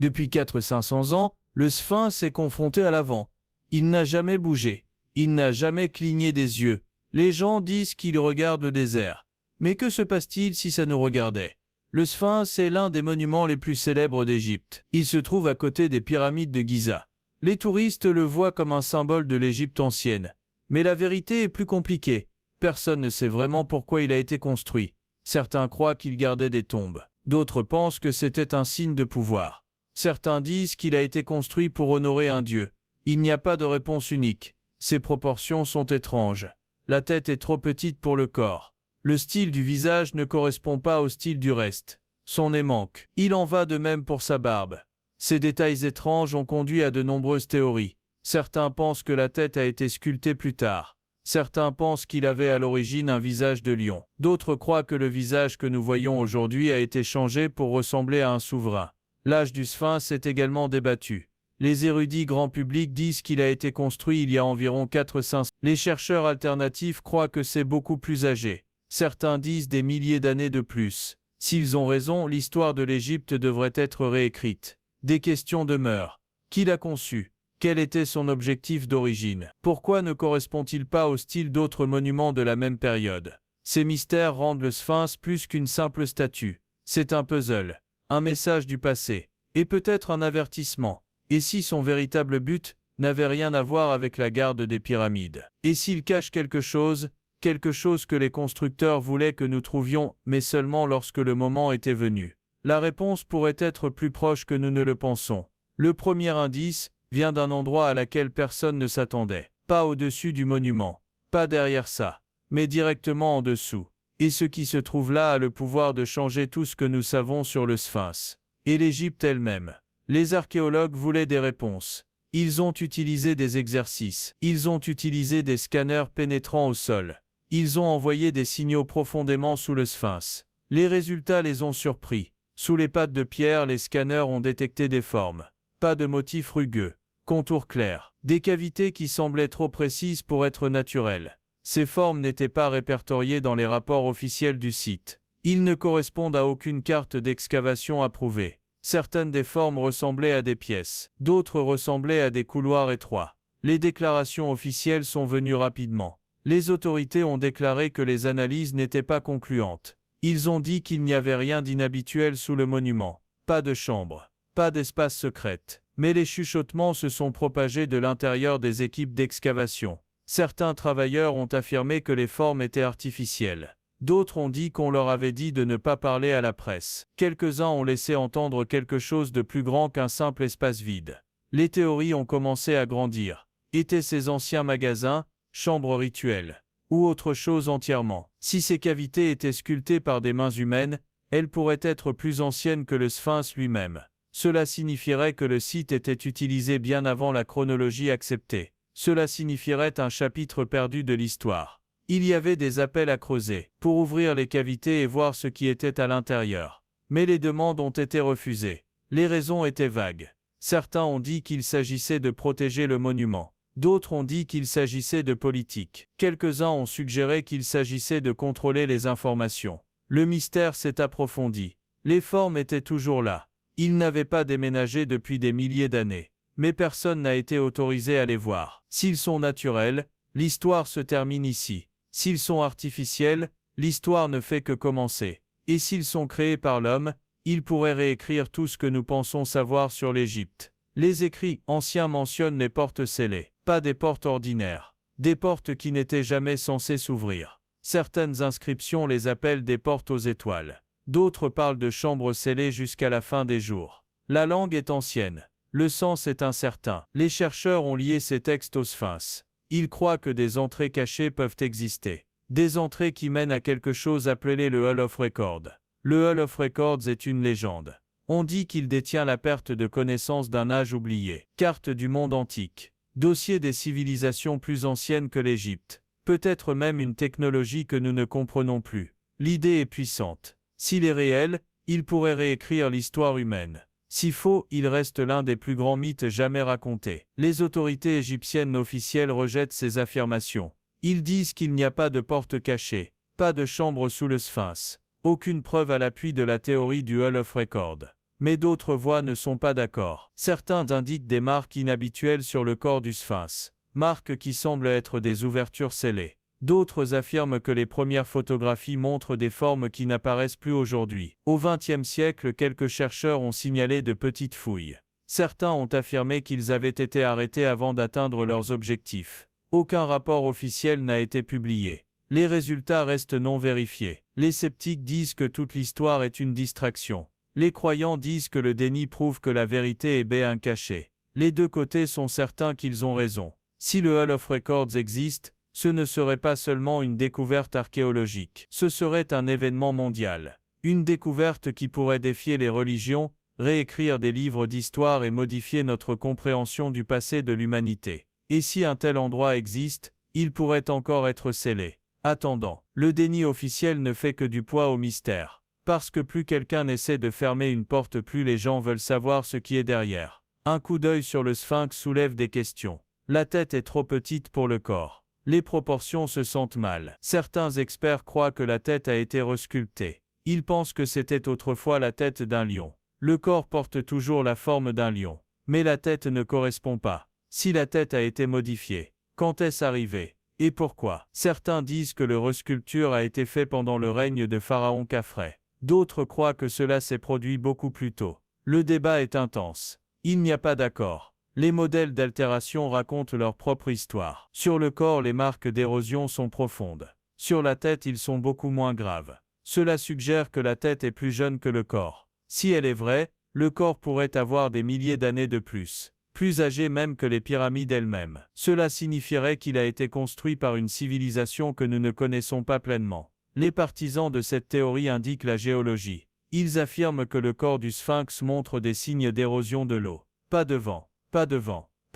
Depuis 400-500 ans, le sphinx est confronté à l'avant. Il n'a jamais bougé. Il n'a jamais cligné des yeux. Les gens disent qu'il regarde le désert. Mais que se passe-t-il si ça nous regardait? Le sphinx est l'un des monuments les plus célèbres d'Égypte. Il se trouve à côté des pyramides de Giza. Les touristes le voient comme un symbole de l'Égypte ancienne. Mais la vérité est plus compliquée. Personne ne sait vraiment pourquoi il a été construit. Certains croient qu'il gardait des tombes. D'autres pensent que c'était un signe de pouvoir. Certains disent qu'il a été construit pour honorer un dieu. Il n'y a pas de réponse unique. Ses proportions sont étranges. La tête est trop petite pour le corps. Le style du visage ne correspond pas au style du reste. Son nez manque. Il en va de même pour sa barbe. Ces détails étranges ont conduit à de nombreuses théories. Certains pensent que la tête a été sculptée plus tard. Certains pensent qu'il avait à l'origine un visage de lion. D'autres croient que le visage que nous voyons aujourd'hui a été changé pour ressembler à un souverain. L'âge du sphinx est également débattu. Les érudits grand public disent qu'il a été construit il y a environ 400. Les chercheurs alternatifs croient que c'est beaucoup plus âgé. Certains disent des milliers d'années de plus. S'ils ont raison, l'histoire de l'Égypte devrait être réécrite. Des questions demeurent. Qui l'a conçu? Quel était son objectif d'origine? Pourquoi ne correspond-il pas au style d'autres monuments de la même période? Ces mystères rendent le sphinx plus qu'une simple statue. C'est un puzzle, un message du passé, et peut-être un avertissement. Et si son véritable but n'avait rien à voir avec la garde des pyramides? Et s'il cache quelque chose que les constructeurs voulaient que nous trouvions, mais seulement lorsque le moment était venu? La réponse pourrait être plus proche que nous ne le pensons. Le premier indice vient d'un endroit à laquelle personne ne s'attendait. Pas au-dessus du monument, pas derrière ça, mais directement en dessous. Et ce qui se trouve là a le pouvoir de changer tout ce que nous savons sur le sphinx. Et l'Égypte elle-même. Les archéologues voulaient des réponses. Ils ont utilisé des exercices. Ils ont utilisé des scanners pénétrant au sol. Ils ont envoyé des signaux profondément sous le sphinx. Les résultats les ont surpris. Sous les pattes de pierre, les scanners ont détecté des formes. Pas de motifs rugueux. Contours clairs. Des cavités qui semblaient trop précises pour être naturelles. Ces formes n'étaient pas répertoriées dans les rapports officiels du site. Ils ne correspondent à aucune carte d'excavation approuvée. Certaines des formes ressemblaient à des pièces. D'autres ressemblaient à des couloirs étroits. Les déclarations officielles sont venues rapidement. Les autorités ont déclaré que les analyses n'étaient pas concluantes. Ils ont dit qu'il n'y avait rien d'inhabituel sous le monument. Pas de chambre. Pas d'espace secret. Mais les chuchotements se sont propagés de l'intérieur des équipes d'excavation. Certains travailleurs ont affirmé que les formes étaient artificielles. D'autres ont dit qu'on leur avait dit de ne pas parler à la presse. Quelques-uns ont laissé entendre quelque chose de plus grand qu'un simple espace vide. Les théories ont commencé à grandir. Étaient ces anciens magasins, chambres rituelles, ou autre chose entièrement? Si ces cavités étaient sculptées par des mains humaines, elles pourraient être plus anciennes que le sphinx lui-même. Cela signifierait que le site était utilisé bien avant la chronologie acceptée. Cela signifierait un chapitre perdu de l'histoire. Il y avait des appels à creuser, pour ouvrir les cavités et voir ce qui était à l'intérieur. Mais les demandes ont été refusées. Les raisons étaient vagues. Certains ont dit qu'il s'agissait de protéger le monument. D'autres ont dit qu'il s'agissait de politique. Quelques-uns ont suggéré qu'il s'agissait de contrôler les informations. Le mystère s'est approfondi. Les formes étaient toujours là. Ils n'avaient pas déménagé depuis des milliers d'années. Mais personne n'a été autorisé à les voir. S'ils sont naturels, l'histoire se termine ici. S'ils sont artificiels, l'histoire ne fait que commencer. Et s'ils sont créés par l'homme, ils pourraient réécrire tout ce que nous pensons savoir sur l'Égypte. Les écrits anciens mentionnent les portes scellées, pas des portes ordinaires. Des portes qui n'étaient jamais censées s'ouvrir. Certaines inscriptions les appellent des portes aux étoiles. D'autres parlent de chambres scellées jusqu'à la fin des jours. La langue est ancienne. Le sens est incertain. Les chercheurs ont lié ces textes au sphinx. Ils croient que des entrées cachées peuvent exister. Des entrées qui mènent à quelque chose appelé le Hall of Records. Le Hall of Records est une légende. On dit qu'il détient la perte de connaissance d'un âge oublié. Carte du monde antique. Dossier des civilisations plus anciennes que l'Égypte. Peut-être même une technologie que nous ne comprenons plus. L'idée est puissante. S'il est réel, il pourrait réécrire l'histoire humaine. Si faux, il reste l'un des plus grands mythes jamais racontés. Les autorités égyptiennes officielles rejettent ces affirmations. Ils disent qu'il n'y a pas de porte cachée, pas de chambre sous le sphinx. Aucune preuve à l'appui de la théorie du Hall of Records. mais d'autres voix ne sont pas d'accord. Certains indiquent des marques inhabituelles sur le corps du sphinx, marques qui semblent être des ouvertures scellées. D'autres affirment que les premières photographies montrent des formes qui n'apparaissent plus aujourd'hui. Au XXe siècle, quelques chercheurs ont signalé de petites fouilles. Certains ont affirmé qu'ils avaient été arrêtés avant d'atteindre leurs objectifs. Aucun rapport officiel n'a été publié. Les résultats restent non vérifiés. Les sceptiques disent que toute l'histoire est une distraction. Les croyants disent que le déni prouve que la vérité est bien cachée. Les deux côtés sont certains qu'ils ont raison. Si le Hall of Records existe, ce ne serait pas seulement une découverte archéologique. Ce serait un événement mondial. Une découverte qui pourrait défier les religions, réécrire des livres d'histoire et modifier notre compréhension du passé de l'humanité. Et si un tel endroit existe, il pourrait encore être scellé. Attendant, le déni officiel ne fait que du poids au mystère. Parce que plus quelqu'un essaie de fermer une porte, plus les gens veulent savoir ce qui est derrière. Un coup d'œil sur le sphinx soulève des questions. La tête est trop petite pour le corps. Les proportions se sentent mal. Certains experts croient que la tête a été resculptée. Ils pensent que c'était autrefois la tête d'un lion. Le corps porte toujours la forme d'un lion. Mais la tête ne correspond pas. Si la tête a été modifiée, quand est-ce arrivé? Et pourquoi? Certains disent que le resculpture a été fait pendant le règne de Pharaon Khafré. D'autres croient que cela s'est produit beaucoup plus tôt. Le débat est intense. Il n'y a pas d'accord. Les modèles d'altération racontent leur propre histoire. Sur le corps, les marques d'érosion sont profondes. Sur la tête, ils sont beaucoup moins graves. Cela suggère que la tête est plus jeune que le corps. Si elle est vraie, le corps pourrait avoir des milliers d'années de plus âgé même que les pyramides elles-mêmes. Cela signifierait qu'il a été construit par une civilisation que nous ne connaissons pas pleinement. Les partisans de cette théorie indiquent la géologie. Ils affirment que le corps du sphinx montre des signes d'érosion de l'eau. Pas de vent, pas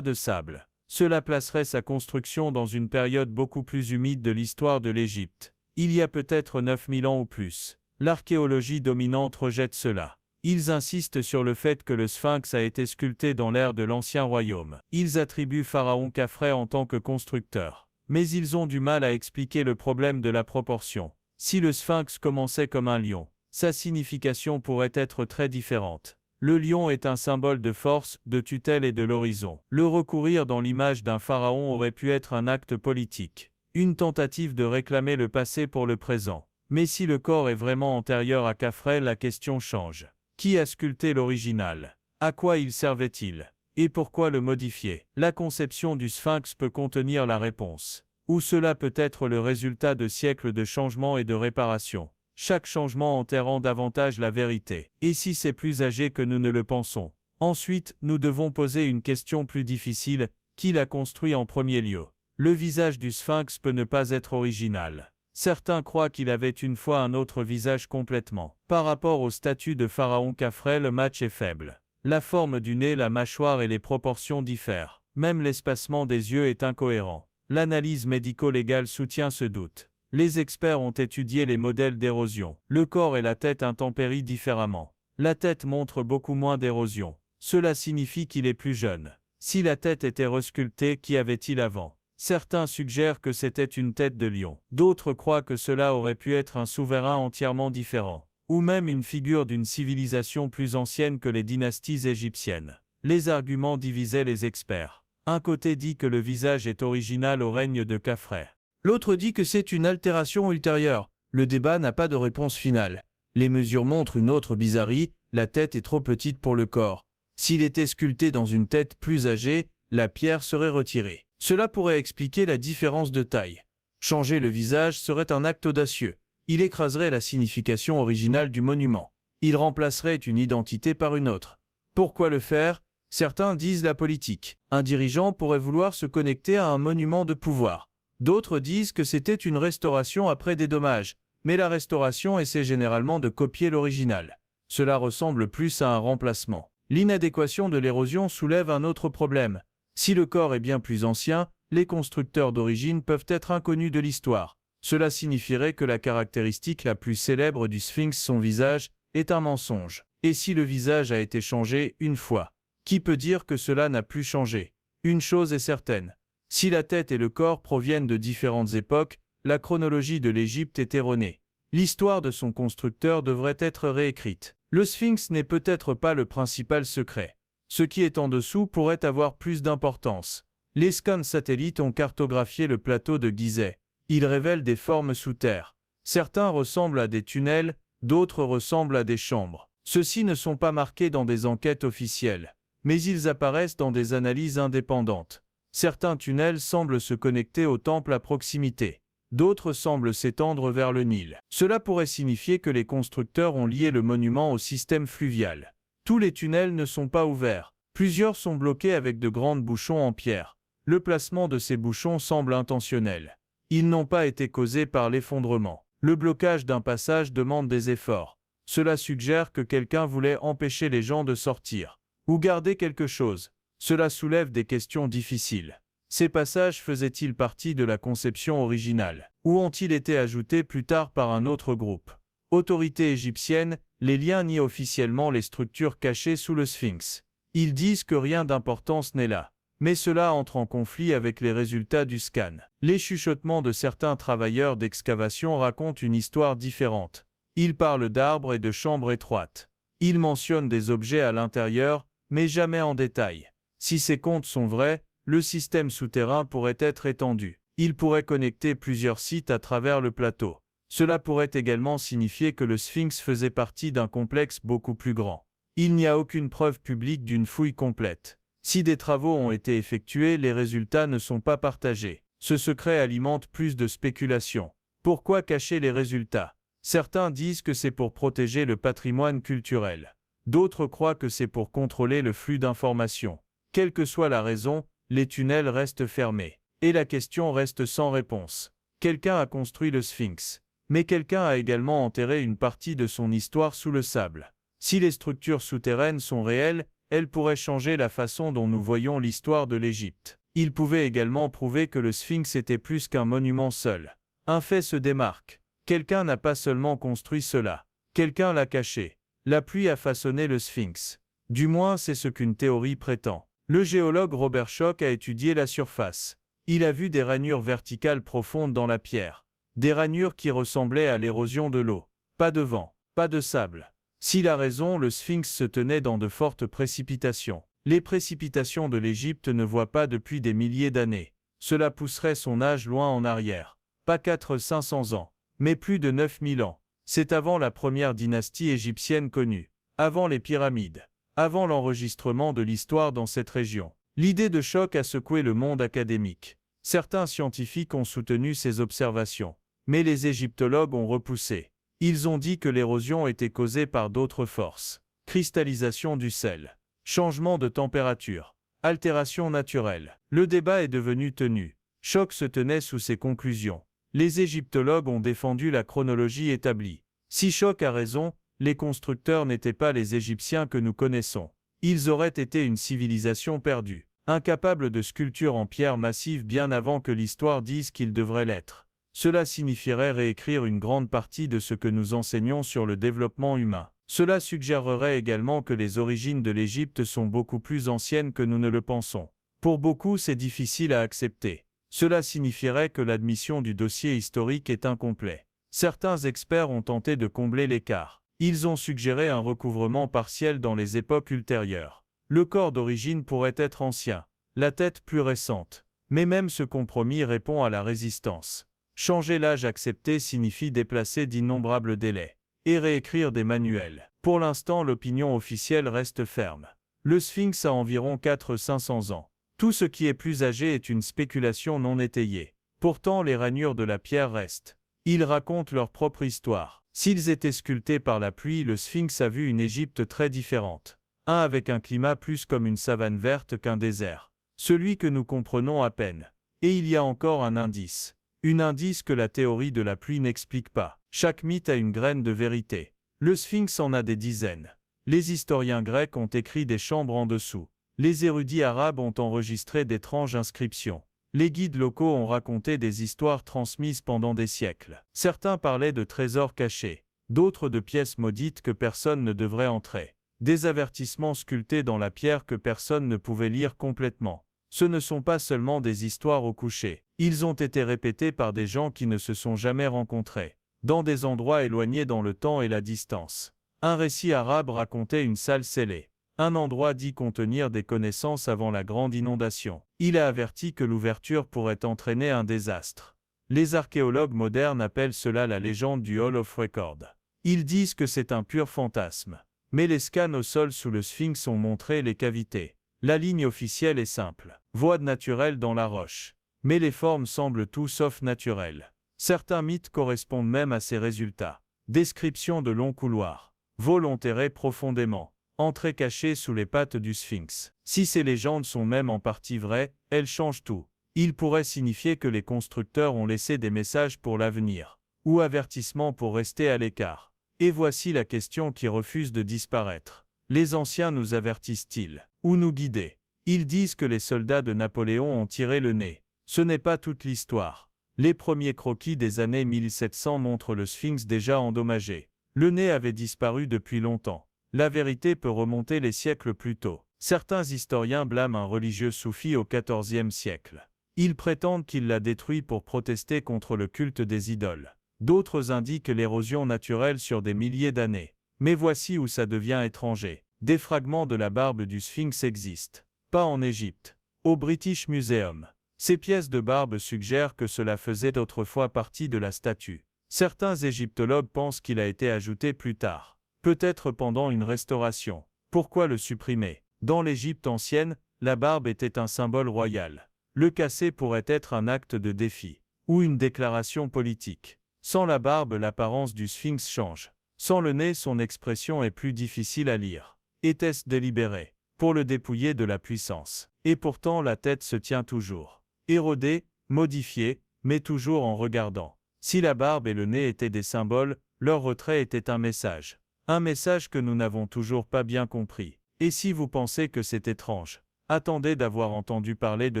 de sable. Cela placerait sa construction dans une période beaucoup plus humide de l'histoire de l'Égypte. Il y a peut-être 9000 ans ou plus. L'archéologie dominante rejette cela. Ils insistent sur le fait que le sphinx a été sculpté dans l'ère de l'Ancien Royaume. Ils attribuent Pharaon Khafré en tant que constructeur. Mais ils ont du mal à expliquer le problème de la proportion. Si le sphinx commençait comme un lion, sa signification pourrait être très différente. Le lion est un symbole de force, de tutelle et de l'horizon. Le recourir dans l'image d'un pharaon aurait pu être un acte politique. Une tentative de réclamer le passé pour le présent. Mais si le corps est vraiment antérieur à Khafré, la question change. Qui a sculpté l'original? À quoi il servait-il? Et pourquoi le modifier? La conception du sphinx peut contenir la réponse. Ou cela peut être le résultat de siècles de changements et de réparations. Chaque changement enterrant davantage la vérité. Et si c'est plus âgé que nous ne le pensons? Ensuite, nous devons poser une question plus difficile. Qui l'a construit en premier lieu? Le visage du sphinx peut ne pas être original. Certains croient qu'il avait une fois un autre visage complètement. Par rapport au statut de Pharaon Khafré, le match est faible. La forme du nez, la mâchoire et les proportions diffèrent. Même l'espacement des yeux est incohérent. L'analyse médico-légale soutient ce doute. Les experts ont étudié les modèles d'érosion. Le corps et la tête intempérient différemment. La tête montre beaucoup moins d'érosion. Cela signifie qu'il est plus jeune. Si la tête était resculptée, qu'y avait-il avant? Certains suggèrent que c'était une tête de lion. D'autres croient que cela aurait pu être un souverain entièrement différent, ou même une figure d'une civilisation plus ancienne que les dynasties égyptiennes. Les arguments divisaient les experts. Un côté dit que le visage est original au règne de Khafré. L'autre dit que c'est une altération ultérieure. Le débat n'a pas de réponse finale. Les mesures montrent une autre bizarrerie, la tête est trop petite pour le corps. S'il était sculpté dans une tête plus âgée, la pierre serait retirée. Cela pourrait expliquer la différence de taille. Changer le visage serait un acte audacieux. Il écraserait la signification originale du monument. Il remplacerait une identité par une autre. Pourquoi le faire? Certains disent la politique. Un dirigeant pourrait vouloir se connecter à un monument de pouvoir. D'autres disent que c'était une restauration après des dommages. Mais la restauration essaie généralement de copier l'original. Cela ressemble plus à un remplacement. L'inadéquation de l'érosion soulève un autre problème. Si le corps est bien plus ancien, les constructeurs d'origine peuvent être inconnus de l'histoire. Cela signifierait que la caractéristique la plus célèbre du sphinx, son visage, est un mensonge. Et si le visage a été changé une fois, qui peut dire que cela n'a plus changé? Une chose est certaine. Si la tête et le corps proviennent de différentes époques, la chronologie de l'Égypte est erronée. L'histoire de son constructeur devrait être réécrite. Le sphinx n'est peut-être pas le principal secret. Ce qui est en dessous pourrait avoir plus d'importance. Les scans satellites ont cartographié le plateau de Gizeh. Ils révèlent des formes sous terre. Certains ressemblent à des tunnels, d'autres ressemblent à des chambres. Ceux-ci ne sont pas marqués dans des enquêtes officielles, mais ils apparaissent dans des analyses indépendantes. Certains tunnels semblent se connecter au temple à proximité. D'autres semblent s'étendre vers le Nil. Cela pourrait signifier que les constructeurs ont lié le monument au système fluvial. Tous les tunnels ne sont pas ouverts. Plusieurs sont bloqués avec de grands bouchons en pierre. Le placement de ces bouchons semble intentionnel. Ils n'ont pas été causés par l'effondrement. Le blocage d'un passage demande des efforts. Cela suggère que quelqu'un voulait empêcher les gens de sortir. Ou garder quelque chose. Cela soulève des questions difficiles. Ces passages faisaient-ils partie de la conception originale, ou ont-ils été ajoutés plus tard par un autre groupe? Autorités égyptiennes, les liens nient officiellement les structures cachées sous le sphinx. Ils disent que rien d'importance n'est là. Mais cela entre en conflit avec les résultats du scan. Les chuchotements de certains travailleurs d'excavation racontent une histoire différente. Ils parlent d'arbres et de chambres étroites. Ils mentionnent des objets à l'intérieur, mais jamais en détail. Si ces contes sont vrais, le système souterrain pourrait être étendu. Il pourrait connecter plusieurs sites à travers le plateau. Cela pourrait également signifier que le sphinx faisait partie d'un complexe beaucoup plus grand. Il n'y a aucune preuve publique d'une fouille complète. Si des travaux ont été effectués, les résultats ne sont pas partagés. Ce secret alimente plus de spéculations. Pourquoi cacher les résultats? Certains disent que c'est pour protéger le patrimoine culturel. D'autres croient que c'est pour contrôler le flux d'informations. Quelle que soit la raison, les tunnels restent fermés. Et la question reste sans réponse. Quelqu'un a construit le sphinx. Mais quelqu'un a également enterré une partie de son histoire sous le sable. Si les structures souterraines sont réelles, elles pourraient changer la façon dont nous voyons l'histoire de l'Égypte. Ils pouvaient également prouver que le sphinx était plus qu'un monument seul. Un fait se démarque. Quelqu'un n'a pas seulement construit cela. Quelqu'un l'a caché. La pluie a façonné le sphinx. Du moins, c'est ce qu'une théorie prétend. Le géologue Robert Schoch a étudié la surface. Il a vu des rainures verticales profondes dans la pierre. Des rainures qui ressemblaient à l'érosion de l'eau. Pas de vent, pas de sable. S'il a raison, le sphinx se tenait dans de fortes précipitations. Les précipitations de l'Égypte ne voient pas depuis des milliers d'années. Cela pousserait son âge loin en arrière. Pas 400-500 ans, mais plus de 9000 ans. C'est avant la première dynastie égyptienne connue. Avant les pyramides. Avant l'enregistrement de l'histoire dans cette région. L'idée de Schoch a secoué le monde académique. Certains scientifiques ont soutenu ces observations, mais les égyptologues ont repoussé. Ils ont dit que l'érosion était causée par d'autres forces. Cristallisation du sel, changement de température, altération naturelle. Le débat est devenu tenu. Schoch se tenait sous ses conclusions. Les égyptologues ont défendu la chronologie établie. Si Schoch a raison, les constructeurs n'étaient pas les Égyptiens que nous connaissons. Ils auraient été une civilisation perdue, incapable de sculpture en pierre massive bien avant que l'histoire dise qu'ils devraient l'être. Cela signifierait réécrire une grande partie de ce que nous enseignons sur le développement humain. Cela suggérerait également que les origines de l'Égypte sont beaucoup plus anciennes que nous ne le pensons. Pour beaucoup, c'est difficile à accepter. Cela signifierait que l'admission du dossier historique est incomplet. Certains experts ont tenté de combler l'écart. Ils ont suggéré un recouvrement partiel dans les époques ultérieures. Le corps d'origine pourrait être ancien, la tête plus récente. Mais même ce compromis répond à la résistance. Changer l'âge accepté signifie déplacer d'innombrables délais et réécrire des manuels. Pour l'instant, l'opinion officielle reste ferme. Le sphinx a environ 400-500 ans. Tout ce qui est plus âgé est une spéculation non étayée. Pourtant, les rainures de la pierre restent. Ils racontent leur propre histoire. S'ils étaient sculptés par la pluie, le sphinx a vu une Égypte très différente. Un avec un climat plus comme une savane verte qu'un désert. Celui que nous comprenons à peine. Et il y a encore un indice. Un indice que la théorie de la pluie n'explique pas. Chaque mythe a une graine de vérité. Le sphinx en a des dizaines. Les historiens grecs ont écrit des chambres en dessous. Les érudits arabes ont enregistré d'étranges inscriptions. Les guides locaux ont raconté des histoires transmises pendant des siècles. Certains parlaient de trésors cachés, d'autres de pièces maudites que personne ne devrait entrer. Des avertissements sculptés dans la pierre que personne ne pouvait lire complètement. Ce ne sont pas seulement des histoires au coucher. Ils ont été répétés par des gens qui ne se sont jamais rencontrés, dans des endroits éloignés dans le temps et la distance. Un récit arabe racontait une salle scellée, un endroit dit contenir des connaissances avant la grande inondation. Il a averti que l'ouverture pourrait entraîner un désastre. Les archéologues modernes appellent cela la légende du Hall of Record. Ils disent que c'est un pur fantasme. Mais les scans au sol sous le sphinx ont montré les cavités. La ligne officielle est simple. Voie naturelle dans la roche. Mais les formes semblent tout sauf naturelles. Certains mythes correspondent même à ces résultats. Description de longs couloirs. Vol enterré profondément. Entrée cachée sous les pattes du sphinx. Si ces légendes sont même en partie vraies, elles changent tout. Il pourrait signifier que les constructeurs ont laissé des messages pour l'avenir. Ou avertissements pour rester à l'écart. Et voici la question qui refuse de disparaître. Les anciens nous avertissent-ils? Ou nous guider? Ils disent que les soldats de Napoléon ont tiré le nez. Ce n'est pas toute l'histoire. Les premiers croquis des années 1700 montrent le sphinx déjà endommagé. Le nez avait disparu depuis longtemps. La vérité peut remonter les siècles plus tôt. Certains historiens blâment un religieux soufi au XIVe siècle. Ils prétendent qu'il l'a détruit pour protester contre le culte des idoles. D'autres indiquent l'érosion naturelle sur des milliers d'années. Mais voici où ça devient étranger. Des fragments de la barbe du sphinx existent. Pas en Égypte. Au British Museum. Ces pièces de barbe suggèrent que cela faisait autrefois partie de la statue. Certains égyptologues pensent qu'il a été ajouté plus tard. Peut-être pendant une restauration. Pourquoi le supprimer? Dans l'Égypte ancienne, la barbe était un symbole royal. Le casser pourrait être un acte de défi. Ou une déclaration politique. Sans la barbe, l'apparence du sphinx change. Sans le nez, son expression est plus difficile à lire. Était-ce délibéré? Pour le dépouiller de la puissance. Et pourtant la tête se tient toujours. Érodée, modifiée, mais toujours en regardant. Si la barbe et le nez étaient des symboles, leur retrait était un message. Un message que nous n'avons toujours pas bien compris. Et si vous pensez que c'est étrange, attendez d'avoir entendu parler de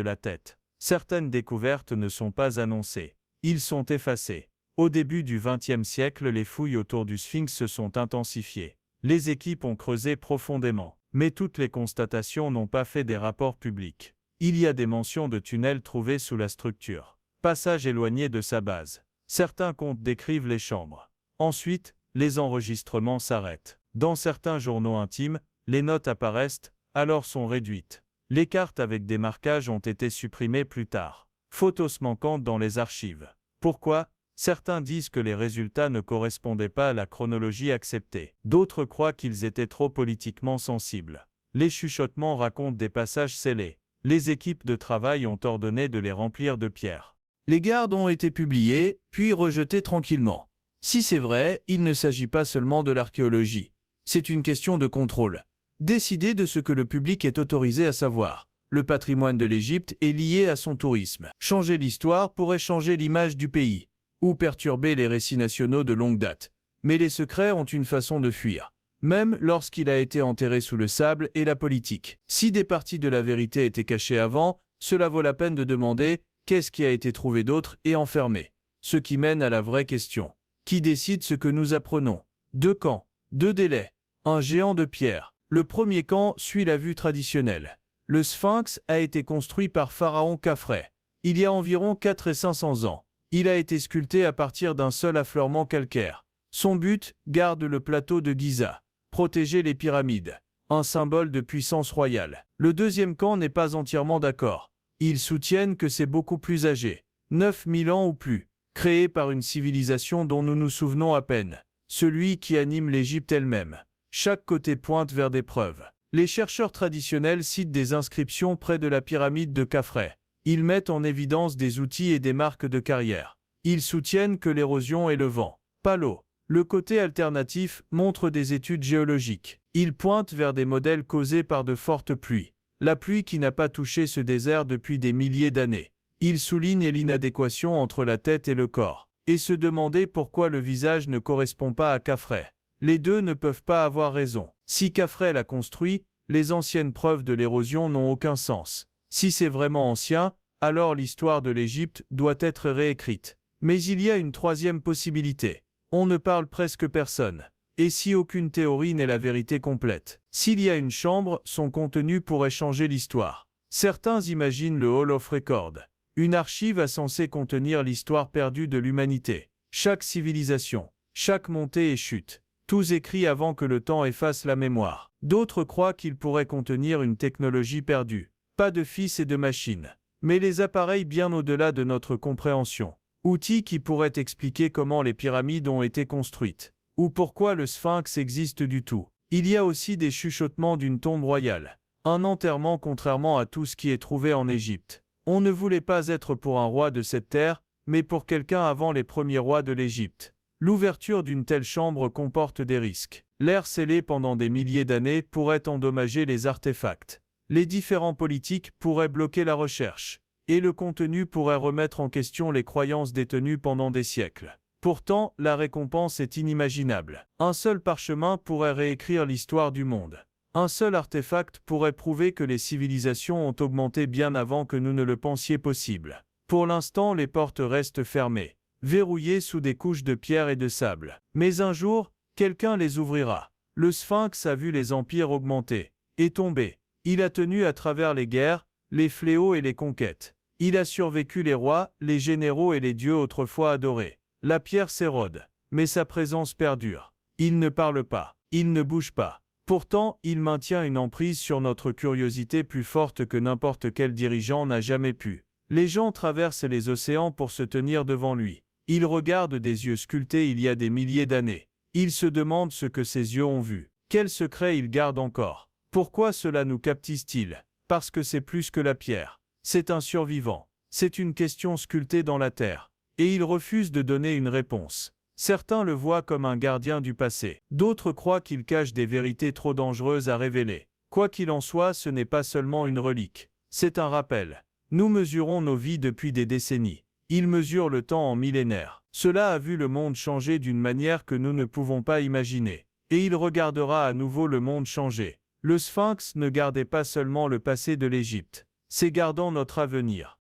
la tête. Certaines découvertes ne sont pas annoncées. Ils sont effacés. Au début du XXe siècle, les fouilles autour du sphinx se sont intensifiées. Les équipes ont creusé profondément. Mais toutes les constatations n'ont pas fait des rapports publics. Il y a des mentions de tunnels trouvés sous la structure. Passage éloigné de sa base. Certains contes décrivent les chambres. Ensuite, les enregistrements s'arrêtent. Dans certains journaux intimes, les notes apparaissent, alors sont réduites. Les cartes avec des marquages ont été supprimées plus tard. Photos manquantes dans les archives. Pourquoi? Certains disent que les résultats ne correspondaient pas à la chronologie acceptée. D'autres croient qu'ils étaient trop politiquement sensibles. Les chuchotements racontent des passages scellés. Les équipes de travail ont ordonné de les remplir de pierres. Les gardes ont été publiés, puis rejetés tranquillement. Si c'est vrai, il ne s'agit pas seulement de l'archéologie. C'est une question de contrôle. Décider de ce que le public est autorisé à savoir. Le patrimoine de l'Égypte est lié à son tourisme. Changer l'histoire pourrait changer l'image du pays. Ou perturber les récits nationaux de longue date. Mais les secrets ont une façon de fuir. Même lorsqu'il a été enterré sous le sable et la politique. Si des parties de la vérité étaient cachées avant, cela vaut la peine de demander qu'est-ce qui a été trouvé d'autre et enfermé. Ce qui mène à la vraie question. Qui décide ce que nous apprenons? 2 camps, 2 délais. Un géant de pierre. Le premier camp suit la vue traditionnelle. Le sphinx a été construit par Pharaon Khafré. Il y a environ 4 et 500 ans. Il a été sculpté à partir d'un seul affleurement calcaire. Son but, garde le plateau de Giza. Protéger les pyramides. Un symbole de puissance royale. Le deuxième camp n'est pas entièrement d'accord. Ils soutiennent que c'est beaucoup plus âgé. 9000 ans ou plus. Créé par une civilisation dont nous nous souvenons à peine. Celui qui anime l'Égypte elle-même. Chaque côté pointe vers des preuves. Les chercheurs traditionnels citent des inscriptions près de la pyramide de Khafré. Ils mettent en évidence des outils et des marques de carrière. Ils soutiennent que l'érosion est le vent, pas l'eau. Le côté alternatif montre des études géologiques. Ils pointent vers des modèles causés par de fortes pluies. La pluie qui n'a pas touché ce désert depuis des milliers d'années. Ils soulignent l'inadéquation entre la tête et le corps. Et se demander pourquoi le visage ne correspond pas à Khafré. Les deux ne peuvent pas avoir raison. Si Khafré l'a construit, les anciennes preuves de l'érosion n'ont aucun sens. Si c'est vraiment ancien, alors l'histoire de l'Égypte doit être réécrite. Mais il y a une troisième possibilité. On ne parle presque personne. Et si aucune théorie n'est la vérité complète? S'il y a une chambre, son contenu pourrait changer l'histoire. Certains imaginent le Hall of Record. Une archive censée contenir l'histoire perdue de l'humanité. Chaque civilisation, chaque montée et chute. tous écrits avant que le temps efface la mémoire. D'autres croient qu'ils pourraient contenir une technologie perdue. Pas de fils et de machines, mais les appareils bien au-delà de notre compréhension. Outils qui pourraient expliquer comment les pyramides ont été construites, ou pourquoi le sphinx existe du tout. Il y a aussi des chuchotements d'une tombe royale. Un enterrement contrairement à tout ce qui est trouvé en Égypte. On ne voulait pas être pour un roi de cette terre, mais pour quelqu'un avant les premiers rois de l'Égypte. L'ouverture d'une telle chambre comporte des risques. L'air scellé pendant des milliers d'années pourrait endommager les artefacts. Les différents politiques pourraient bloquer la recherche. Et le contenu pourrait remettre en question les croyances détenues pendant des siècles. Pourtant, la récompense est inimaginable. Un seul parchemin pourrait réécrire l'histoire du monde. Un seul artefact pourrait prouver que les civilisations ont augmenté bien avant que nous ne le pensions possible. Pour l'instant, les portes restent fermées, verrouillées sous des couches de pierre et de sable. Mais un jour, quelqu'un les ouvrira. Le sphinx a vu les empires augmenter et tomber. Il a tenu à travers les guerres, les fléaux et les conquêtes. Il a survécu les rois, les généraux et les dieux autrefois adorés. La pierre s'érode, mais sa présence perdure. Il ne parle pas, il ne bouge pas. Pourtant, il maintient une emprise sur notre curiosité plus forte que n'importe quel dirigeant n'a jamais pu. Les gens traversent les océans pour se tenir devant lui. Ils regardent des yeux sculptés il y a des milliers d'années. Ils se demandent ce que ces yeux ont vu. Quels secrets ils gardent encore. Pourquoi cela nous captive-t-il? Parce que c'est plus que la pierre. C'est un survivant. C'est une question sculptée dans la terre. Et il refuse de donner une réponse. Certains le voient comme un gardien du passé. D'autres croient qu'il cache des vérités trop dangereuses à révéler. Quoi qu'il en soit, ce n'est pas seulement une relique. C'est un rappel. Nous mesurons nos vies depuis des décennies. Il mesure le temps en millénaires. Cela a vu le monde changer d'une manière que nous ne pouvons pas imaginer. Et il regardera à nouveau le monde changer. Le sphinx ne gardait pas seulement le passé de l'Égypte. C'est gardant notre avenir.